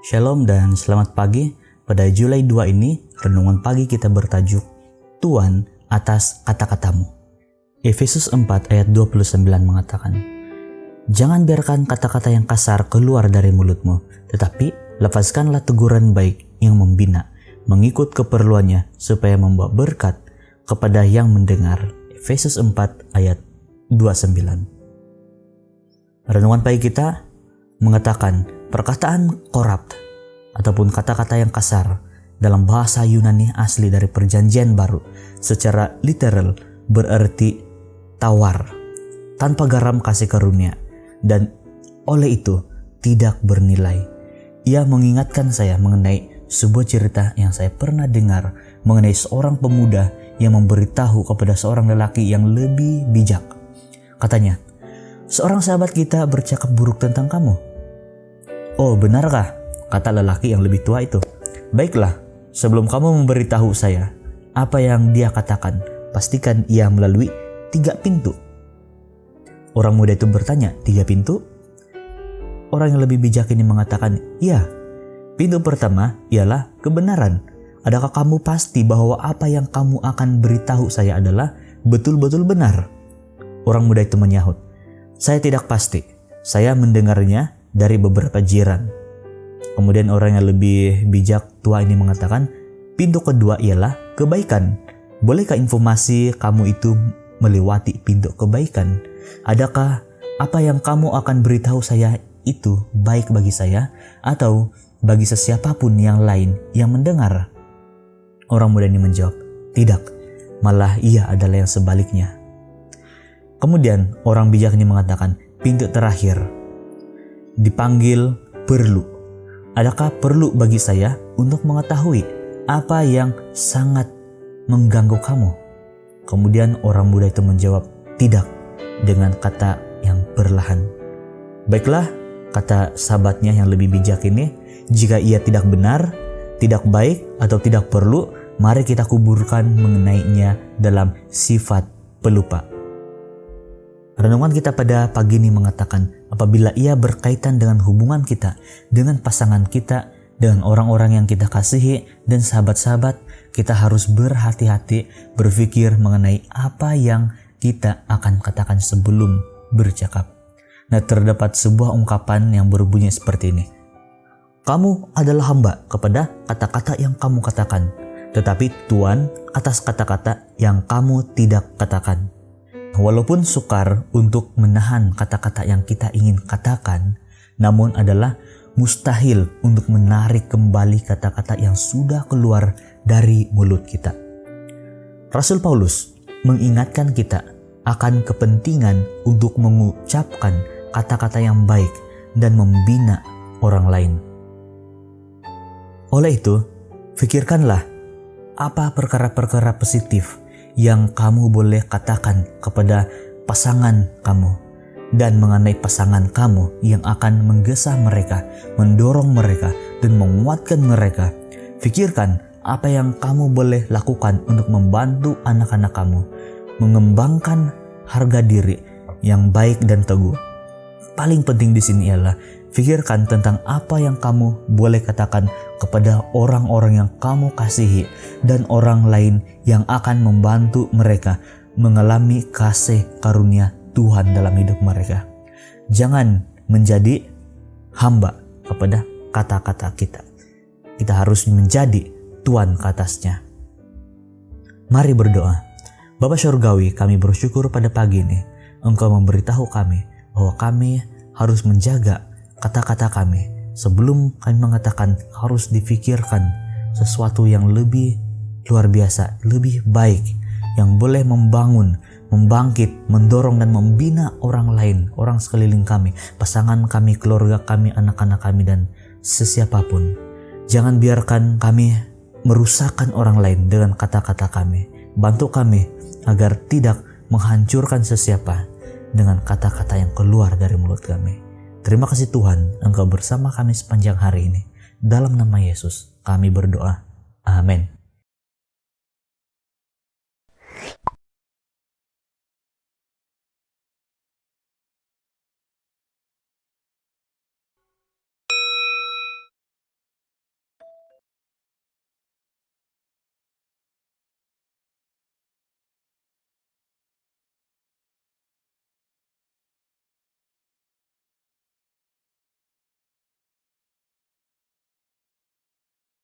Shalom dan selamat pagi. Pada Julai 2 ini, renungan pagi kita bertajuk Tuhan atas kata-katamu. Efesus 4 ayat 29 mengatakan, "Jangan biarkan kata-kata yang kasar keluar dari mulutmu, tetapi lepaskanlah teguran baik yang membina, mengikut keperluannya supaya membawa berkat kepada yang mendengar." Efesus 4 ayat 29. Renungan pagi kita mengatakan perkataan korupt ataupun kata-kata yang kasar dalam bahasa Yunani asli dari Perjanjian Baru secara literal berarti tawar, tanpa garam kasih karunia, dan oleh itu tidak bernilai. Ia mengingatkan saya mengenai sebuah cerita yang saya pernah dengar mengenai seorang pemuda yang memberitahu kepada seorang lelaki yang lebih bijak. Katanya, "Seorang sahabat kita bercakap buruk tentang kamu." "Oh, benarkah?" kata lelaki yang lebih tua itu. "Baiklah, sebelum kamu memberitahu saya apa yang dia katakan, pastikan ia melalui 3 pintu." Orang muda itu bertanya, "3 pintu?" Orang yang lebih bijak ini mengatakan, "Iya, pintu pertama ialah kebenaran. Adakah kamu pasti bahwa apa yang kamu akan beritahu saya adalah betul-betul benar?" Orang muda itu menyahut, "Saya tidak pasti. Saya mendengarnya dari beberapa jiran." Kemudian orang yang lebih bijak tua ini mengatakan, "Pintu kedua ialah kebaikan. Bolehkah informasi kamu itu melewati pintu kebaikan? Adakah apa yang kamu akan beritahu saya itu baik bagi saya atau bagi sesiapapun yang lain yang mendengar?" Orang muda ini menjawab, "Tidak, malah ia adalah yang sebaliknya." Kemudian orang bijak ini mengatakan, "Pintu terakhir dipanggil perlu. Adakah perlu bagi saya untuk mengetahui apa yang sangat mengganggu kamu?" Kemudian orang muda itu menjawab, "Tidak," dengan kata yang perlahan. "Baiklah," kata sahabatnya yang lebih bijak ini, "jika ia tidak benar, tidak baik, atau tidak perlu, mari kita kuburkan mengenainya dalam sifat pelupa." Renungan kita pada pagi ini mengatakan, apabila ia berkaitan dengan hubungan kita, dengan pasangan kita, dengan orang-orang yang kita kasihi, dan sahabat-sahabat, kita harus berhati-hati berpikir mengenai apa yang kita akan katakan sebelum bercakap. Nah, terdapat sebuah ungkapan yang berbunyi seperti ini, "Kamu adalah hamba kepada kata-kata yang kamu katakan, tetapi Tuhan atas kata-kata yang kamu tidak katakan." Walaupun sukar untuk menahan kata-kata yang kita ingin katakan, namun adalah mustahil untuk menarik kembali kata-kata yang sudah keluar dari mulut kita. Rasul Paulus mengingatkan kita akan kepentingan untuk mengucapkan kata-kata yang baik dan membina orang lain. Oleh itu, pikirkanlah apa perkara-perkara positif yang kamu boleh katakan kepada pasangan kamu, dan mengenai pasangan kamu yang akan menggesa mereka, mendorong mereka, dan menguatkan mereka. Pikirkan apa yang kamu boleh lakukan untuk membantu anak-anak kamu mengembangkan harga diri yang baik dan teguh. Paling penting di sini ialah pikirkan tentang apa yang kamu boleh katakan kepada orang-orang yang kamu kasihi dan orang lain yang akan membantu mereka mengalami kasih karunia Tuhan dalam hidup mereka. Jangan menjadi hamba kepada kata-kata kita. Kita harus menjadi tuan ke atasnya. Mari berdoa. Bapa Surgawi, kami bersyukur pada pagi ini Engkau memberitahu kami bahwa kami harus menjaga kata-kata kami. Sebelum kami mengatakan, harus difikirkan sesuatu yang lebih luar biasa, lebih baik, yang boleh membangun, membangkit, mendorong dan membina orang lain, orang sekeliling kami, pasangan kami, keluarga kami, anak-anak kami, dan sesiapapun. Jangan biarkan kami merusakkan orang lain dengan kata-kata kami. Bantu kami agar tidak menghancurkan sesiapa dengan kata-kata yang keluar dari mulut kami. Terima kasih Tuhan, Engkau bersama kami sepanjang hari ini. Dalam nama Yesus kami berdoa. Amin.